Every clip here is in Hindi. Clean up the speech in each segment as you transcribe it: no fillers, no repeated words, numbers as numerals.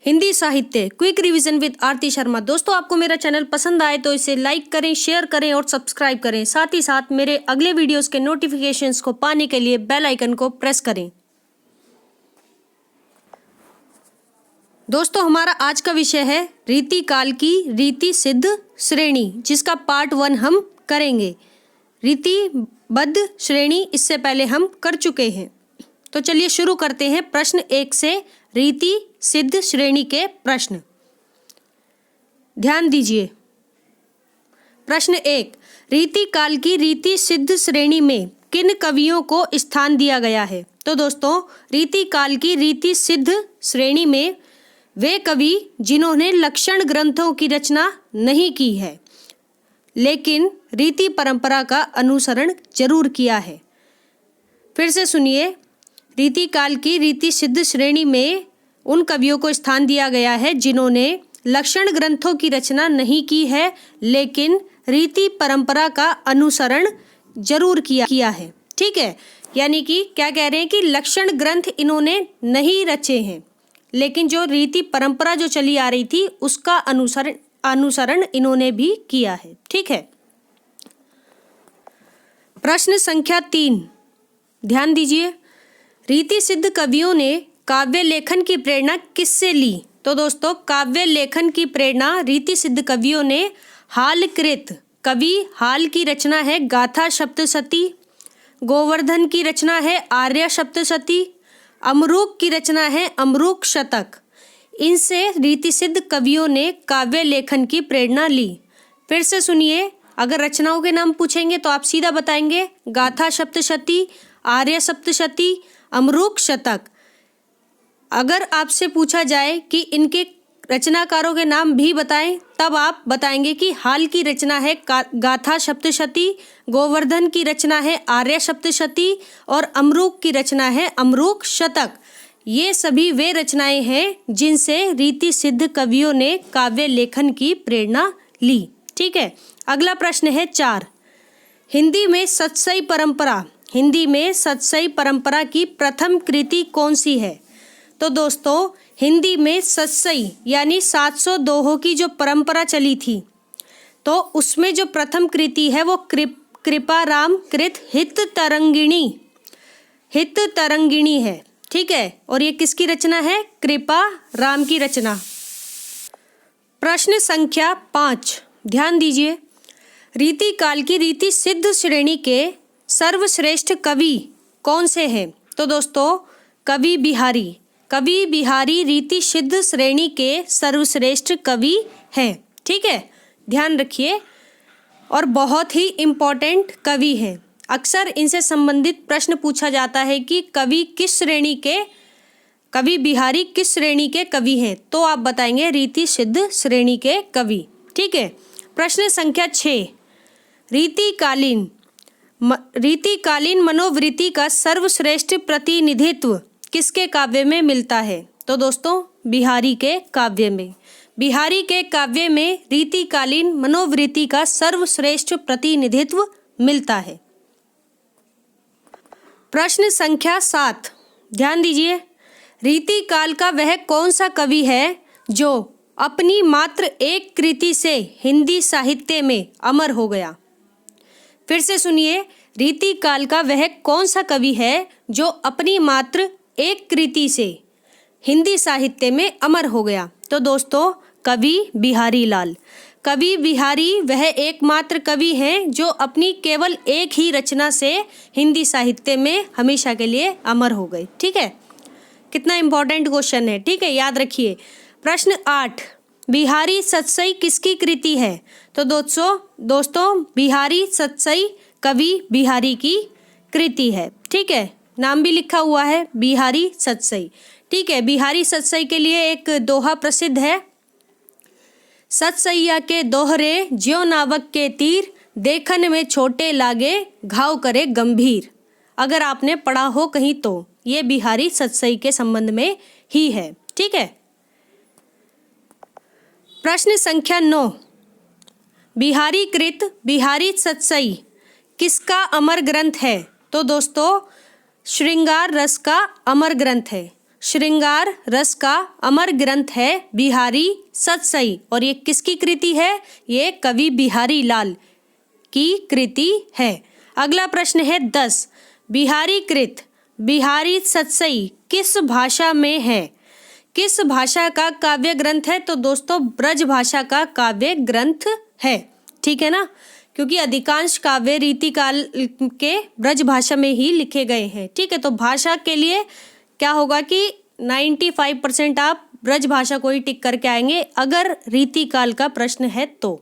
हिंदी साहित्य क्विक रिवीजन विद आरती शर्मा। दोस्तों, आपको मेरा चैनल पसंद आए तो इसे लाइक करें, शेयर करें और सब्सक्राइब करें। साथ ही साथ मेरे अगले वीडियोस के नोटिफिकेशंस को पाने के लिए बेल आइकन को प्रेस करें। दोस्तों, हमारा आज का विषय है रीति काल की रीति सिद्ध श्रेणी, जिसका पार्ट 1 हम करेंगे। रीतिबद्ध श्रेणी इससे पहले हम कर चुके हैं। तो चलिए शुरू करते हैं प्रश्न 1 से रीति सिद्ध श्रेणी के प्रश्न। ध्यान दीजिए। प्रश्न 1, रीति काल की रीति सिद्ध श्रेणी में किन कवियों को स्थान दिया गया है? तो दोस्तों, रीति काल की रीति सिद्ध श्रेणी में वे कवि जिन्होंने लक्षण ग्रंथों की रचना नहीं की है, लेकिन रीति परंपरा का अनुसरण जरूर किया है। फिर से सुनिए। रीति काल की रीति सिद्ध श्रेणी में उन कवियों को स्थान दिया गया है जिन्होंने लक्षण ग्रंथों की रचना नहीं की है, लेकिन रीति परंपरा का अनुसरण जरूर किया है। ठीक है, यानी कि क्या कह रहे हैं कि लक्षण ग्रंथ इन्होंने नहीं रचे हैं, लेकिन जो रीति परंपरा जो चली आ रही थी उसका अनुसरण इन्होंने भी किया है। ठीक है। प्रश्न संख्या 3, ध्यान दीजिए। रीति सिद्ध कवियों ने काव्य लेखन की प्रेरणा किससे ली? तो दोस्तों, काव्य लेखन की प्रेरणा रीति सिद्ध कवियों ने हालकृत कवि हाल की रचना है गाथा सप्तशती, गोवर्धन की रचना है आर्य सप्तशती, अमरूक की रचना है अमरूक शतक। इनसे रीति सिद्ध कवियों ने काव्य लेखन की प्रेरणा ली। फिर से सुनिए। अगर रचनाओं के नाम पूछेंगे तो आप सीधा बताएंगे गाथा सप्तशती, आर्य सप्तशती, अमरूक शतक। अगर आपसे पूछा जाए कि इनके रचनाकारों के नाम भी बताएं, तब आप बताएंगे कि हाल की रचना है गाथा सप्तशती, गोवर्धन की रचना है आर्य सप्तशती और अमरूक की रचना है अमरूक शतक। ये सभी वे रचनाएं हैं जिनसे रीति सिद्ध कवियों ने काव्य लेखन की प्रेरणा ली। ठीक है। अगला प्रश्न है 4, हिंदी में सतसई परंपरा की प्रथम कृति कौन सी है? तो दोस्तों, हिंदी में सतसई यानी 700 दोहों की जो परंपरा चली थी, तो उसमें जो प्रथम कृति है वो कृपाराम कृत हित तरंगिणी है। ठीक है, और ये किसकी रचना है? कृपाराम की रचना। प्रश्न संख्या 5, ध्यान दीजिए। रीति काल की रीति सिद्ध श्रेणी के सर्वश्रेष्ठ कवि कौन से हैं? तो दोस्तों, कवि बिहारी रीति सिद्ध श्रेणी के सर्वश्रेष्ठ कवि हैं। ठीक है, ध्यान रखिए। और बहुत ही इम्पोर्टेंट कवि हैं। अक्सर इनसे संबंधित प्रश्न पूछा जाता है कि कवि बिहारी किस श्रेणी के कवि हैं? तो आप बताएंगे रीति सिद्ध श्रेणी के कवि। ठीक है। प्रश्न संख्या 6, रीतिकालीन मनोवृत्ति का सर्वश्रेष्ठ प्रतिनिधित्व किसके काव्य में मिलता है? तो दोस्तों, बिहारी के काव्य में रीतिकालीन मनोवृत्ति का सर्वश्रेष्ठ प्रतिनिधित्व मिलता है। प्रश्न संख्या 7, ध्यान दीजिए। रीति काल का वह कौन सा कवि है जो अपनी मात्र एक कृति से हिंदी साहित्य में अमर हो गया? फिर से सुनिए। रीति काल का वह कौन सा कवि है जो अपनी मात्र एक कृति से हिंदी साहित्य में अमर हो गया? तो दोस्तों, कवि बिहारी वह एकमात्र कवि हैं जो अपनी केवल एक ही रचना से हिंदी साहित्य में हमेशा के लिए अमर हो गए। ठीक है, कितना इंपॉर्टेंट क्वेश्चन है। ठीक है, याद रखिए। प्रश्न 8, बिहारी सतसई किसकी कृति है? तो दोस्तों, बिहारी सतसई कवि बिहारी की कृति है। ठीक है, नाम भी लिखा हुआ है बिहारी सतसई। ठीक है, बिहारी सतसई के लिए एक दोहा प्रसिद्ध है। सतसैया के दोहरे ज्यों नावक के तीर, देखन में छोटे लागे घाव करे गंभीर। अगर आपने पढ़ा हो कहीं तो ये बिहारी सतसई के संबंध में ही है। ठीक है। प्रश्न संख्या 9, बिहारी सतसई किसका अमर ग्रंथ है? तो दोस्तों, श्रृंगार रस का अमर ग्रंथ है। श्रृंगार रस का अमर ग्रंथ है बिहारी सतसई। और ये किसकी कृति है? ये कवि बिहारी लाल की कृति है। अगला प्रश्न है 10, बिहारी कृत बिहारी सतसई किस भाषा में है? किस भाषा का काव्य ग्रंथ है? तो दोस्तों ब्रज भाषा का काव्य ग्रंथ है। ठीक है ना, क्योंकि अधिकांश काव्य रीतिकाल के ब्रज भाषा में ही लिखे गए हैं। ठीक है, तो भाषा के लिए क्या होगा कि 95% आप ब्रज भाषा को ही टिक करके आएंगे अगर रीतिकाल का प्रश्न है तो।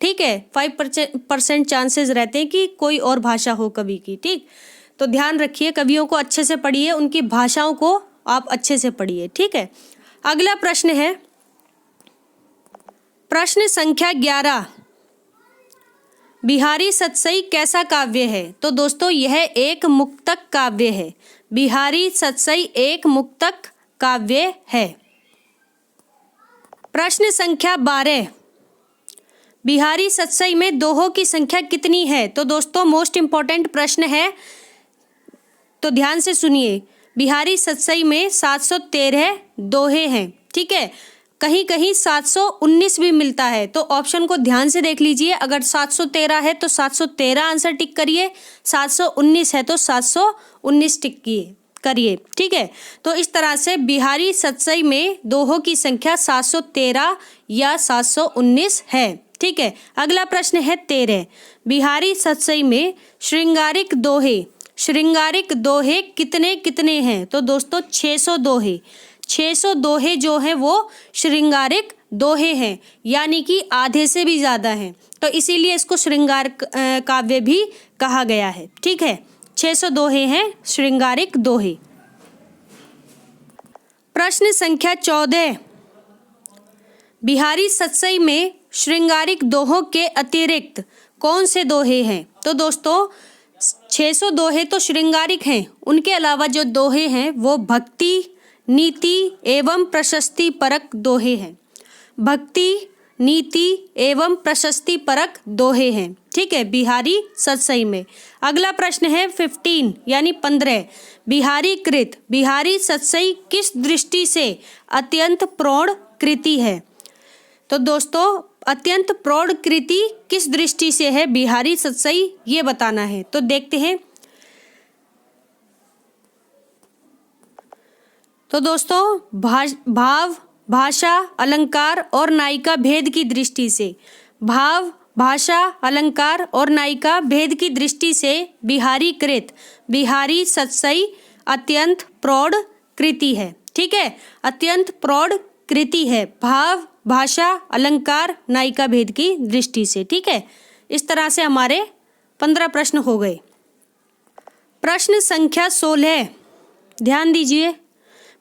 ठीक है, 5% चांसेस रहते हैं कि कोई और भाषा हो कवि की। ठीक, तो ध्यान रखिए, कवियों को अच्छे से पढ़िए, उनकी भाषाओं को आप अच्छे से पढ़िए। ठीक है, अगला प्रश्न है प्रश्न संख्या 11, बिहारी सतसई कैसा काव्य है? तो दोस्तों यह एक मुक्तक काव्य है। बिहारी सतसई एक मुक्तक काव्य है। प्रश्न संख्या 12, बिहारी सतसई में दोहों की संख्या कितनी है? तो दोस्तों मोस्ट इंपॉर्टेंट प्रश्न है, तो ध्यान से सुनिए। बिहारी सतसई में 713 दोहे हैं। ठीक है, कहीं कहीं 719 भी मिलता है, तो ऑप्शन को ध्यान से देख लीजिए। अगर 713 है तो 713 आंसर टिक करिए, 719 है तो 719 टिक करिए। ठीक है, तो इस तरह से बिहारी सतसई में दोहों की संख्या 713 या 719 है। ठीक है, अगला प्रश्न है 13, बिहारी सतसई में श्रृंगारिक दोहे कितने कितने हैं? तो दोस्तों 600 दोहे। 600 दोहे जो हैं वो श्रृंगारिक दोहे हैं, यानी कि आधे से भी ज़्यादा हैं, तो इसीलिए इसको श्रृंगार काव्य भी कहा गया है। ठीक है, 600 दोहे हैं श्रृंगारिक दोहे। प्रश्न संख्या 14, बिहारी सतसई में श्रृंगारिक दोहों के अतिरिक्त कौन से दोहे हैं? तो दोस्तों 600 दोहे तो श्रृंगारिक हैं, उनके अलावा जो दोहे हैं वो भक्ति, नीति एवं प्रशस्ति परक दोहे हैं। भक्ति, नीति एवं प्रशस्ति परक दोहे हैं। ठीक है, बिहारी सतसई में। अगला प्रश्न है 15 यानी 15, बिहारी कृत बिहारी सतसई किस दृष्टि से अत्यंत प्रौढ़ कृति है? तो दोस्तों अत्यंत प्रौढ़ कृति किस दृष्टि से है बिहारी सतसई, ये बताना है। तो देखते हैं। तो दोस्तों भाव, भाषा, अलंकार और नायिका भेद की दृष्टि से, भाव, भाषा, अलंकार और नायिका भेद की दृष्टि से बिहारी कृत बिहारी सतसई अत्यंत प्रौढ़ कृति है। ठीक है, अत्यंत प्रौढ़ कृति है, भाव, भाषा, अलंकार, नायिका भेद की दृष्टि से। ठीक है, इस तरह से हमारे 15 प्रश्न हो गए। प्रश्न संख्या 16, ध्यान दीजिए।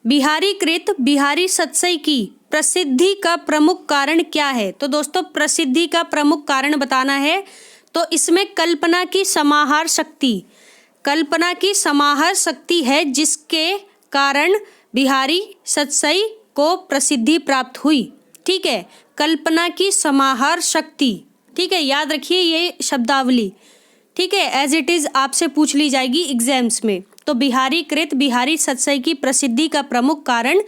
बिहारी कृत बिहारी सतसई की प्रसिद्धि का प्रमुख कारण क्या है? तो दोस्तों प्रसिद्धि का प्रमुख कारण बताना है, तो इसमें कल्पना की समाहार शक्ति है, जिसके कारण बिहारी सतसई को प्रसिद्धि प्राप्त हुई। ठीक है, कल्पना की समाहार शक्ति। ठीक है, याद रखिए ये शब्दावली। ठीक है, एज इट इज आपसे पूछ ली जाएगी एग्जाम्स में। तो बिहारी कृत बिहारी सतसई की प्रसिद्धि का प्रमुख कारण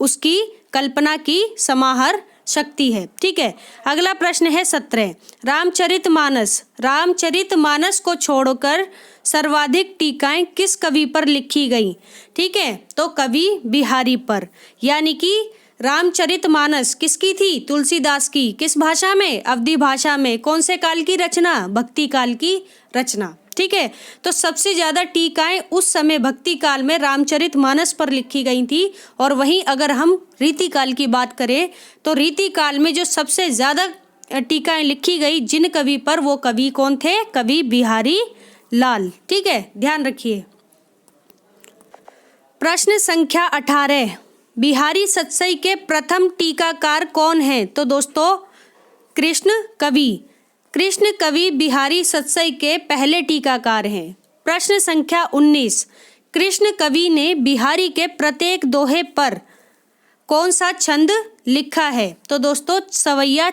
उसकी कल्पना की समाहार शक्ति है। ठीक है, अगला प्रश्न है 17, रामचरितमानस को छोड़कर सर्वाधिक टीकाएं किस कवि पर लिखी गई? ठीक है, तो कवि बिहारी पर, यानी कि रामचरितमानस किसकी थी? तुलसीदास की। किस भाषा में? अवधी भाषा में। कौन से काल की रचना? भक्ति काल की रचना। ठीक है, तो सबसे ज़्यादा टीकाएं उस समय भक्ति काल में रामचरितमानस पर लिखी गई थी। और वहीं अगर हम रीति काल की बात करें तो रीति काल में जो सबसे ज़्यादा टीकाएं लिखी गई जिन कवि पर, वो कवि कौन थे? कवि बिहारी लाल। ठीक है, ध्यान रखिए। प्रश्न संख्या 18, बिहारी सतसई के प्रथम टीकाकार कौन हैं? तो दोस्तों कृष्ण कवि बिहारी सतसई के पहले टीकाकार हैं। प्रश्न संख्या 19, कृष्ण कवि ने बिहारी के प्रत्येक दोहे पर कौन सा छंद लिखा है? तो दोस्तों सवैया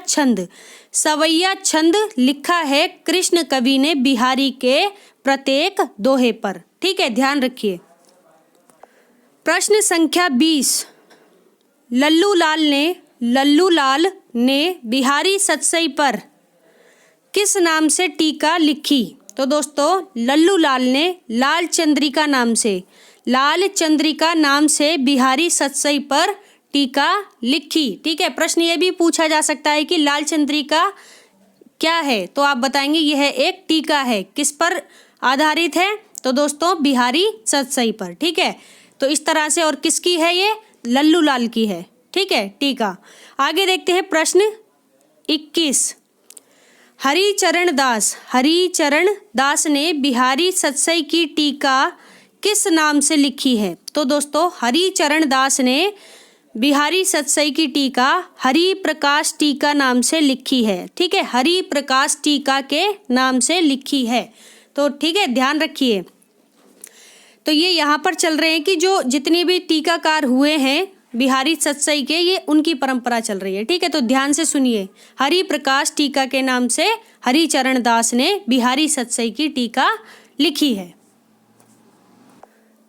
छंद लिखा है कृष्ण कवि ने बिहारी के प्रत्येक दोहे पर। ठीक है, ध्यान रखिए। प्रश्न संख्या 20, लल्लू लाल ने बिहारी सतसई पर किस नाम से टीका लिखी? तो दोस्तों लल्लू लाल ने लाल चंद्रिका नाम से बिहारी सतसई पर टीका लिखी। ठीक है, प्रश्न ये भी पूछा जा सकता है कि लाल चंद्रिका क्या है, तो आप बताएंगे यह एक टीका है। किस पर आधारित है? तो दोस्तों बिहारी सतसई पर। ठीक है, तो इस तरह से, और किसकी है ये? लल्लू लाल की है। ठीक है, टीका। आगे देखते हैं प्रश्न 21, हरिचरण दास ने बिहारी सतसई की टीका किस नाम से लिखी है? तो दोस्तों हरिचरण दास ने बिहारी सतसई की टीका हरि प्रकाश टीका नाम से लिखी है। ठीक है, हरि प्रकाश टीका के नाम से लिखी है। तो ठीक है, ध्यान रखिए। तो ये यहाँ पर चल रहे हैं कि जो जितने भी टीकाकार हुए हैं बिहारी सतसई के, ये उनकी परंपरा चल रही है। ठीक है, तो ध्यान से सुनिए। हरि प्रकाश टीका के नाम से हरिचरण दास ने बिहारी सतसई की टीका लिखी है।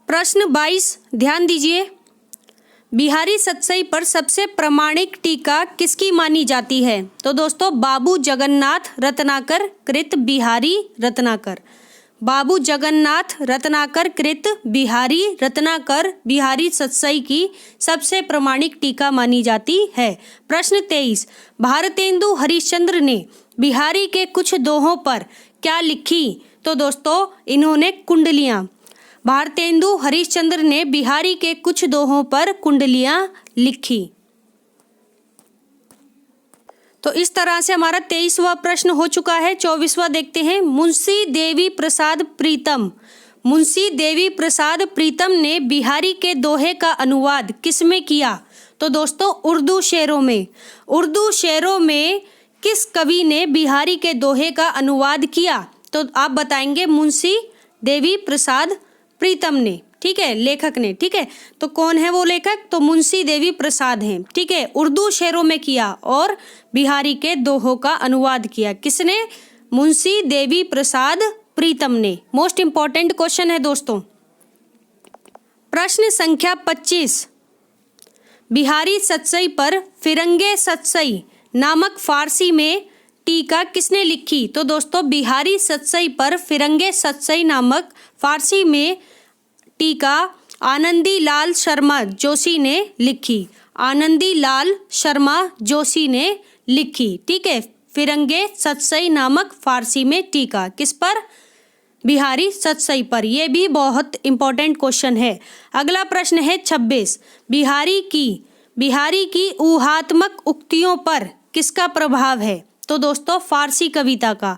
प्रश्न 22, ध्यान दीजिए। बिहारी सतसई पर सबसे प्रामाणिक टीका किसकी मानी जाती है? तो दोस्तों बाबू जगन्नाथ रत्नाकर कृत बिहारी रत्नाकर। बाबू जगन्नाथ रत्नाकर कृत बिहारी रत्नाकर बिहारी सतसई की सबसे प्रामाणिक टीका मानी जाती है। प्रश्न 23, भारतेंदु हरिश्चंद्र ने बिहारी के कुछ दोहों पर क्या लिखी? तो दोस्तों इन्होंने कुंडलियाँ। भारतेंदु हरिश्चंद्र ने बिहारी के कुछ दोहों पर कुंडलियाँ लिखी। तो इस तरह से हमारा 23वां प्रश्न हो चुका है। 24वां देखते हैं। मुंशी देवी प्रसाद प्रीतम ने बिहारी के दोहे का अनुवाद किसमें किया? तो दोस्तों उर्दू शेरों में किस कवि ने बिहारी के दोहे का अनुवाद किया? तो आप बताएंगे मुंशी देवी प्रसाद प्रीतम ने। ठीक है, लेखक ने। ठीक है, तो कौन है वो लेखक? तो मुंशी देवी प्रसाद हैं। ठीक है, उर्दू शेरों में किया और बिहारी के दोहों का अनुवाद किया। किसने? मुंशी देवी प्रसाद प्रीतम ने। मोस्ट इंपॉर्टेंट क्वेश्चन है दोस्तों। प्रश्न संख्या 25, बिहारी सतसई पर फिरंगे सतसई नामक फारसी में टीका किसने लिखी? तो दोस्तों बिहारी सतसई पर फिरंगे सतसई नामक फारसी में टीका आनंदी लाल शर्मा जोशी ने लिखी। आनंदी लाल शर्मा जोशी ने लिखी। ठीक है, फिरंगे सतसई नामक फारसी में टीका किस पर? बिहारी सतसई पर। यह भी बहुत इंपॉर्टेंट क्वेश्चन है। अगला प्रश्न है 26, बिहारी की ऊहात्मक उक्तियों पर किसका प्रभाव है? तो दोस्तों फारसी कविता का।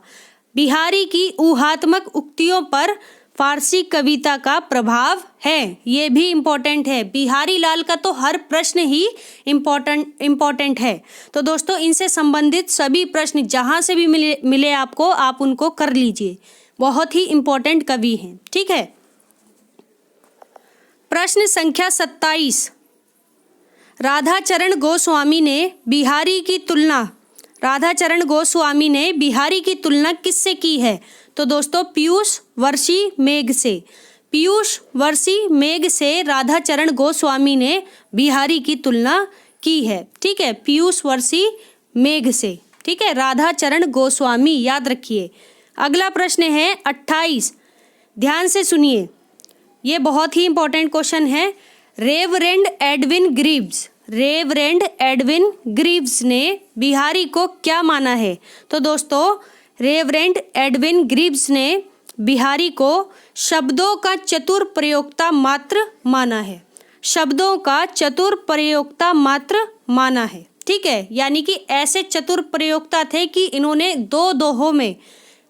बिहारी की ऊहात्मक उक्तियों पर फारसी कविता का प्रभाव है। ये भी इम्पोर्टेंट है। बिहारी लाल का तो हर प्रश्न ही इम्पोर्टेंट है। तो दोस्तों इनसे संबंधित सभी प्रश्न जहाँ से भी मिले आपको, आप उनको कर लीजिए। बहुत ही इम्पोर्टेंट कवि हैं। ठीक है, प्रश्न संख्या 27, राधाचरण गोस्वामी ने बिहारी की तुलना किससे की है? तो दोस्तों पीयूष वर्षी मेघ से राधाचरण गोस्वामी ने बिहारी की तुलना की है। ठीक है, पीयूष वर्षी मेघ से। ठीक है, राधाचरण गोस्वामी याद रखिए। अगला प्रश्न है 28, ध्यान से सुनिए, ये बहुत ही इंपॉर्टेंट क्वेश्चन है। रेवरेंड एडविन ग्रीव्स ने बिहारी को क्या माना है? तो दोस्तों रेवरेंड एडविन ग्रीव्स ने बिहारी को शब्दों का चतुर प्रयोक्ता मात्र माना है। ठीक है, यानी कि ऐसे चतुर प्रयोक्ता थे कि इन्होंने 2 दोहों में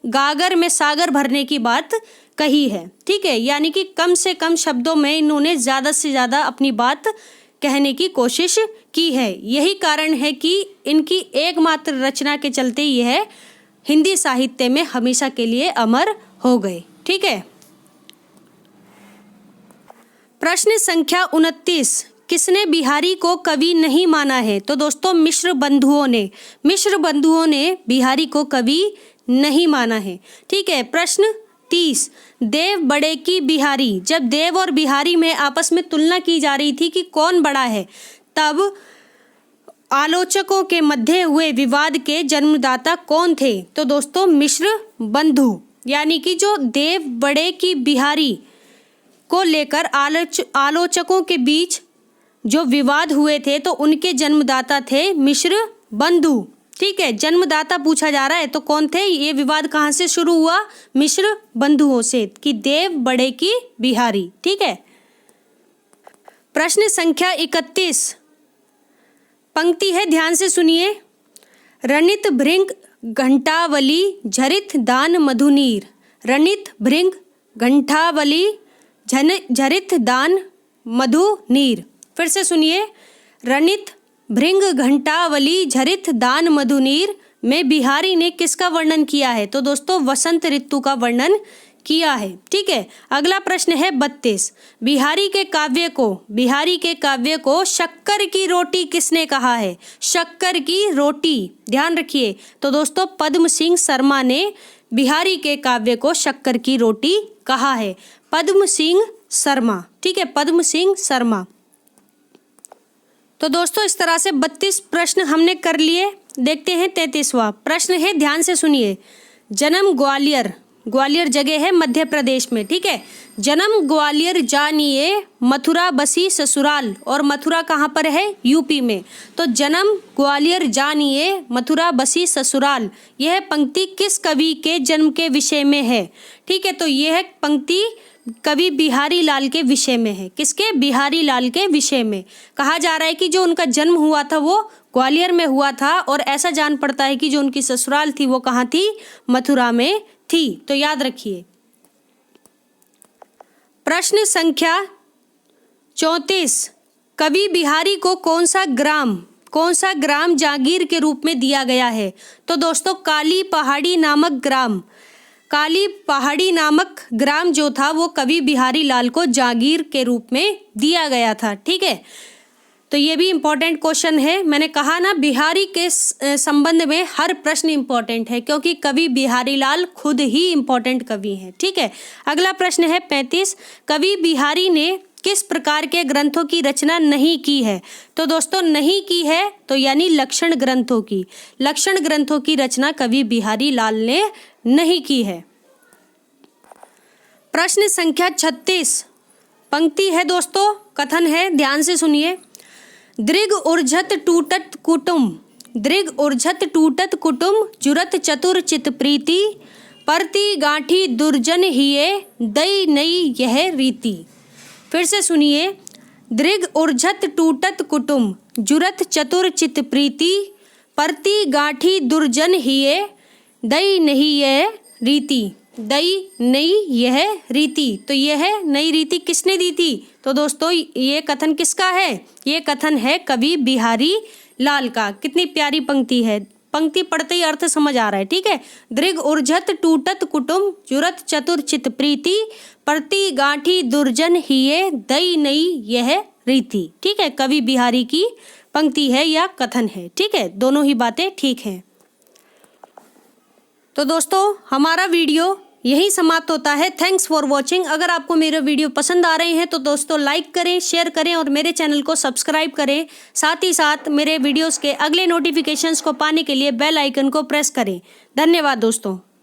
गागर में सागर भरने की बात कही है। ठीक है, यानी कि कम से कम शब्दों में इन्होंने ज़्यादा से ज़्यादा अपनी बात कहने की कोशिश की है। यही कारण है कि इनकी एकमात्र रचना के चलते यह हिंदी साहित्य में हमेशा के लिए अमर हो गए। ठीक है, प्रश्न संख्या 29, किसने बिहारी को कवि नहीं माना है? तो दोस्तों मिश्र बंधुओं ने बिहारी को कवि नहीं माना है। ठीक है, प्रश्न 31 देव बड़े की बिहारी, जब देव और बिहारी में आपस में तुलना की जा रही थी कि कौन बड़ा है, तब आलोचकों के मध्य हुए विवाद के जन्मदाता कौन थे? तो दोस्तों मिश्र बंधु, यानी कि जो देव बड़े की बिहारी को लेकर आलोचकों के बीच जो विवाद हुए थे तो उनके जन्मदाता थे मिश्र बंधु। ठीक है, जन्मदाता पूछा जा रहा है तो कौन थे? ये विवाद कहाँ से शुरू हुआ? मिश्र बंधुओं से, कि देव बड़े की बिहारी। ठीक है, प्रश्न संख्या 31 पंक्ति है, ध्यान से सुनिए। रणित भृंग घंटावली झरित दान मधुनीर, रणित भृंग घंटावली झरित दान मधुनीर। फिर से सुनिए, रणित भृंग घंटावली झरित दान मधुनीर में बिहारी ने किसका वर्णन किया है? तो दोस्तों वसंत ऋतु का वर्णन किया है। ठीक है, अगला प्रश्न है 32 बिहारी के काव्य को शक्कर की रोटी किसने कहा है? शक्कर की रोटी, ध्यान रखिए। तो दोस्तों पद्म सिंह शर्मा ने बिहारी के काव्य को शक्कर की रोटी कहा है, पद्म सिंह शर्मा। ठीक है, पद्म सिंह शर्मा। तो दोस्तों इस तरह से 32 प्रश्न हमने कर लिए। देखते हैं 33वां प्रश्न है, ध्यान से सुनिए। जन्म ग्वालियर जगह है मध्य प्रदेश में। ठीक है, जन्म ग्वालियर जानिए मथुरा बसी ससुराल, और मथुरा कहाँ पर है? यूपी में। तो जन्म ग्वालियर जानिए मथुरा बसी ससुराल, यह पंक्ति किस कवि के जन्म के विषय में है? ठीक है, तो यह पंक्ति कवि बिहारी लाल के विषय में है। किसके? बिहारी लाल के विषय में। कहा जा रहा है कि जो उनका जन्म हुआ था वो ग्वालियर में हुआ था, और ऐसा जान पड़ता है कि जो उनकी ससुराल थी वो कहाँ थी? मथुरा में थी। तो याद रखिए। प्रश्न संख्या 34 कवि बिहारी को कौन सा ग्राम जागीर के रूप में दिया गया है? तो दोस्तों काली पहाड़ी नामक ग्राम जो था वो कवि बिहारी लाल को जागीर के रूप में दिया गया था। ठीक है, तो ये भी इम्पोर्टेंट क्वेश्चन है। मैंने कहा ना बिहारी के संबंध में हर प्रश्न इम्पोर्टेंट है, क्योंकि कवि बिहारी लाल खुद ही इम्पोर्टेंट कवि हैं। ठीक है, अगला प्रश्न है 35 कवि बिहारी ने किस प्रकार के ग्रंथों की रचना नहीं की है? तो दोस्तों नहीं की है तो यानी लक्षण ग्रंथों की रचना कवि बिहारी लाल ने नहीं की है। प्रश्न संख्या 36 पंक्ति है दोस्तों, कथन है, ध्यान से सुनिए। दृग उर्झत टूटत कुटुम जुरत चतुर चित प्रीति, परती गांठी दुर्जन हिये दई नई यह रीति। फिर से सुनिए। दृग उर्झत टूटत कुटुम जुरत चतुर चित प्रीति, परती गांठी दुर्जन हिये दई नहीं यह रीति। दई नई यह रीति, तो यह नई रीति किसने दी थी? तो दोस्तों ये कथन किसका है? ये कथन है कवि बिहारी लाल का। कितनी प्यारी पंक्ति है, पंक्ति पढ़ते ही अर्थ समझ आ रहा है। ठीक है, दृग उर्झत टूटत कुटुम जुरत चतुर चित प्रीति, परती गांठी दुर्जन हिये दई नई यह रीति। ठीक है, कवि बिहारी की पंक्ति है या कथन है। ठीक है, दोनों ही बातें ठीक हैं। तो दोस्तों हमारा वीडियो यही समाप्त होता है। Thanks for watching. अगर आपको मेरे वीडियो पसंद आ रहे हैं तो दोस्तों लाइक करें, शेयर करें और मेरे चैनल को सब्सक्राइब करें। साथ ही साथ मेरे वीडियोस के अगले नोटिफिकेशंस को पाने के लिए बेल आइकन को प्रेस करें। धन्यवाद दोस्तों।